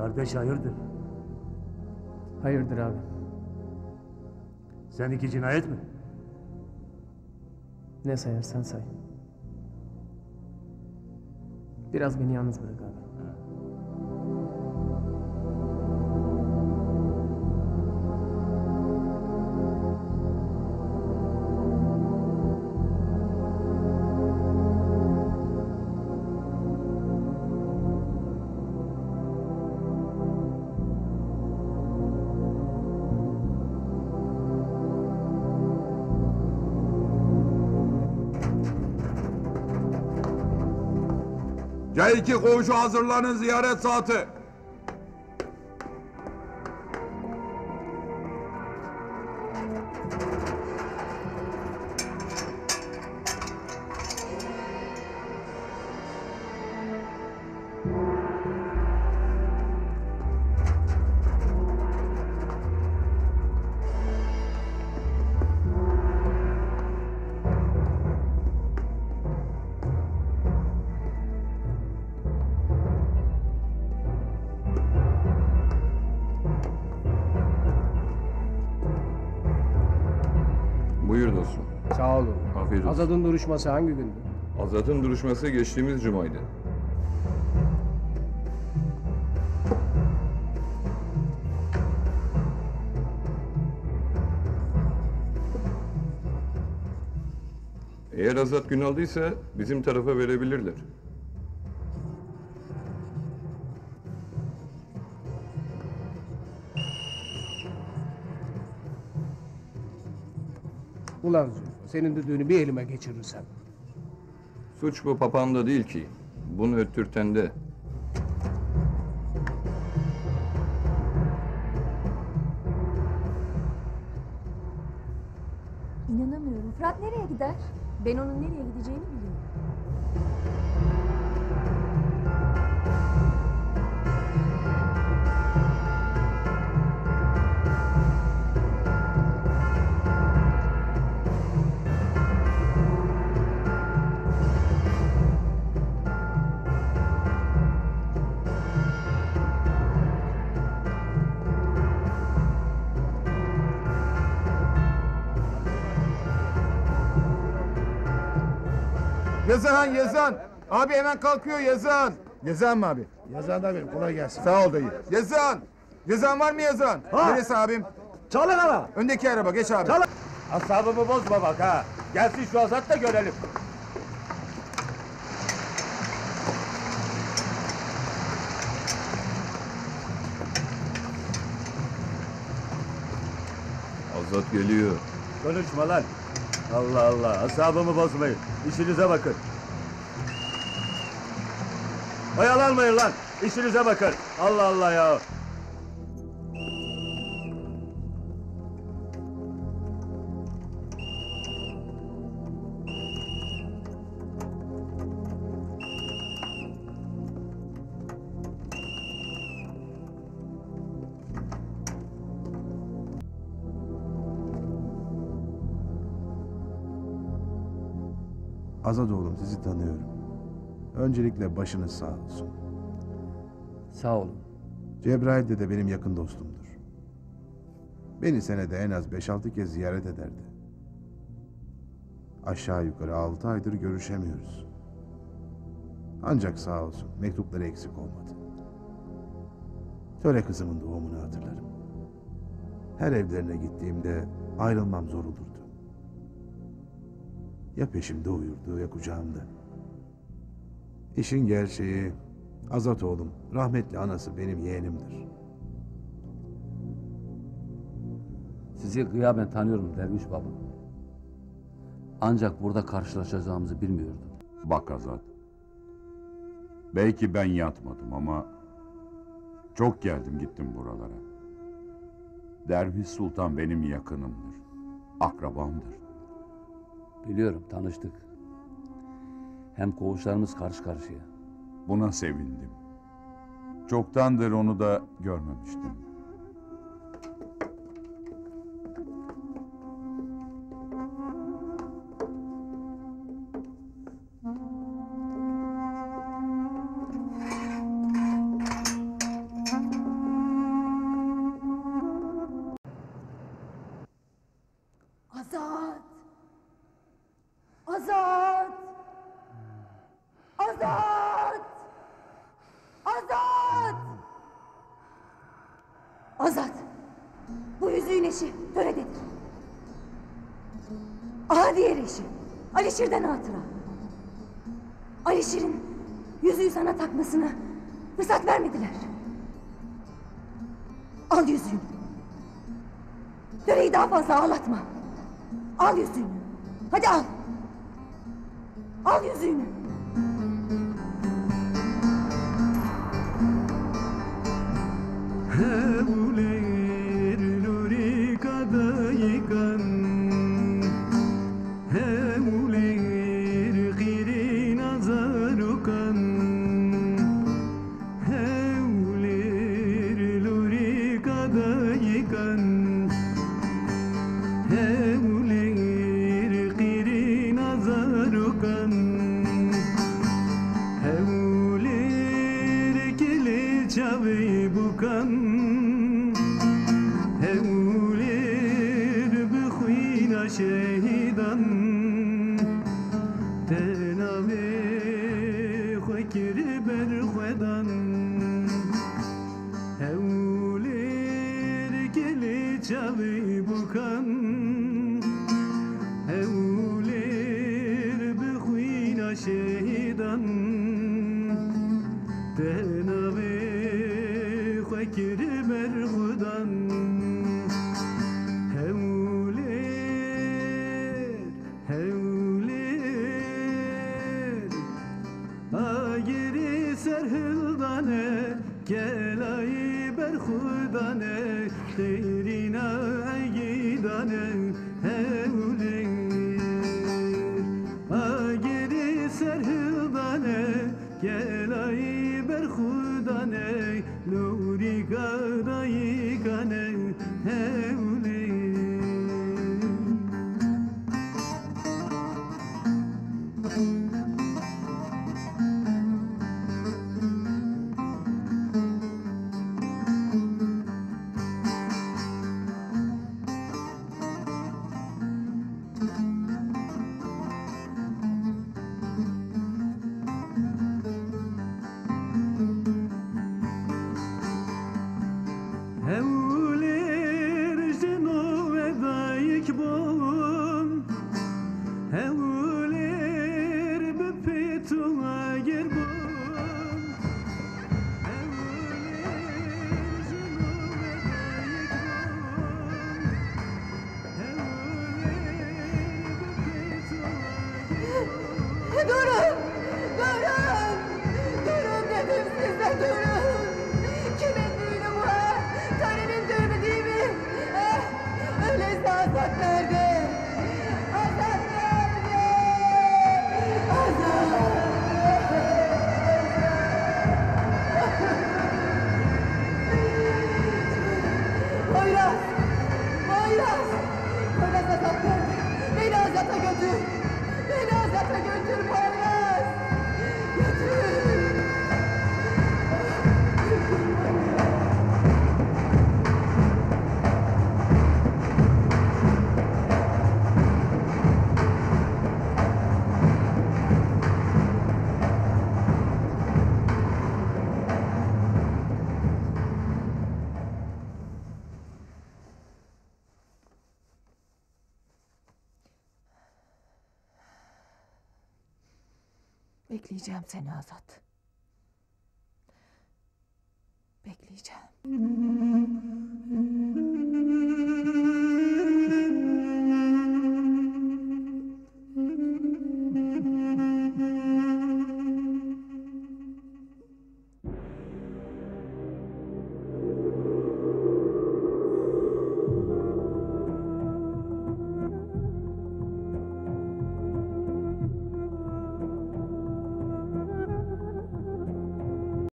Kardeş hayırdır? Hayırdır abi? Seninki cinayet mi? Ne sayarsan say. Biraz beni yalnız bırak abi. C2 koğuşu hazırlanın, ziyaret saati. Buyur dostum. Sağ olun. Afiyet olsun. Azad'ın duruşması hangi gündü? Azat'ın duruşması geçtiğimiz cumaydı. Eğer Azat gün aldıysa bizim tarafa verebilirler. Ulan Zülfü, senin düdüğünü bir elime geçirirsem. Suç bu papağanda değil ki. Bunu öttürtende. İnanamıyorum. Fırat nereye gider? Ben onun nereye gideceğini biliyorum. Yazan, Yazan. Abi hemen kalkıyor Yazan. Yazan mı abi? Yazan da benim. Kolay gelsin. Sağ ol dayı. Yazan. Yazan var mı Yazan? Ha. Neresi abim? Çalın ama. Öndeki araba, geç abi. Çalın. Asabımı bozma bak ha. Gelsin şu Azat da görelim. Azat geliyor. Konuşma lan. Allah Allah. Asabımı bozmayın. İşinize bakın. Oyalanmayın lan. İşinize bakın. Allah Allah ya. Azat oğlum, sizi tanıyorum. Öncelikle başınız sağ olsun. Sağ olun. Cebrail de benim yakın dostumdur. Beni senede en az 5-6 kez ziyaret ederdi. Aşağı yukarı 6 aydır görüşemiyoruz. Ancak sağ olsun mektupları eksik olmadı. Töre kızımın doğumunu hatırlarım. Her evlerine gittiğimde ayrılmam zor olurdu. Ya peşimde uyurdu ya kucağımda. İşin gerçeği Azat oğlum, rahmetli anası benim yeğenimdir. Sizi gıyaben tanıyorum Derviş Baba. Ancak burada karşılaşacağımızı bilmiyordum. Bak Azat. Belki ben yatmadım ama çok geldim gittim buralara. Derviş Sultan benim yakınımdır. Akrabamdır. Biliyorum, tanıştık. Hem koğuşlarımız karşı karşıya. Buna sevindim. Çoktandır onu da görmemiştim. Azat! Azat! Azat! Azat! Bu yüzüğün eşi törededir. Aha diğer eşi. Alişir'den hatıra. Alişir'in yüzüğü sana takmasına fırsat vermediler. Al yüzüğünü. Töreyi daha fazla ağlatma. Al yüzüğünü. Hadi al. Al yüzüğünü. Hevler luri kadayıkan Hevler girin azarukan Hevler luri kadayıkan Hevler girin azarukan Hevler kili çavi bukan Hevler bixwîna şehîdan Tenavê xwe kir ber xwedan Hewlêr gelê çavê bukan Hewlêr bixwîna şehîdan Tenavê xwe kir ber xwedan Hewlêr Agiri serhildane Gelayı berhudane Teyrina aygidane Hewlêr Agiri serhildane Gelayı berhudane Nuri kadayıkane Hewlêr Hewlêr jino vedayek bom Hewlêr bi pêtûna ger bom Hewlêr jino vedayek bom Hewlêr bi pêtûna ger bom Durun! Durun! Durun dedim size durun! Kimin düğünü bu ha? Törenin düğünü değil mi? Öyleyse Azat nerede? Azat nerede? Azat! Poyraz! Poyraz! Poyraz Azat nerede? Beni Azat'a götür! Beni Azat'a götür Poyraz! Götür! Bekleyeceğim seni Azat. Bekleyeceğim.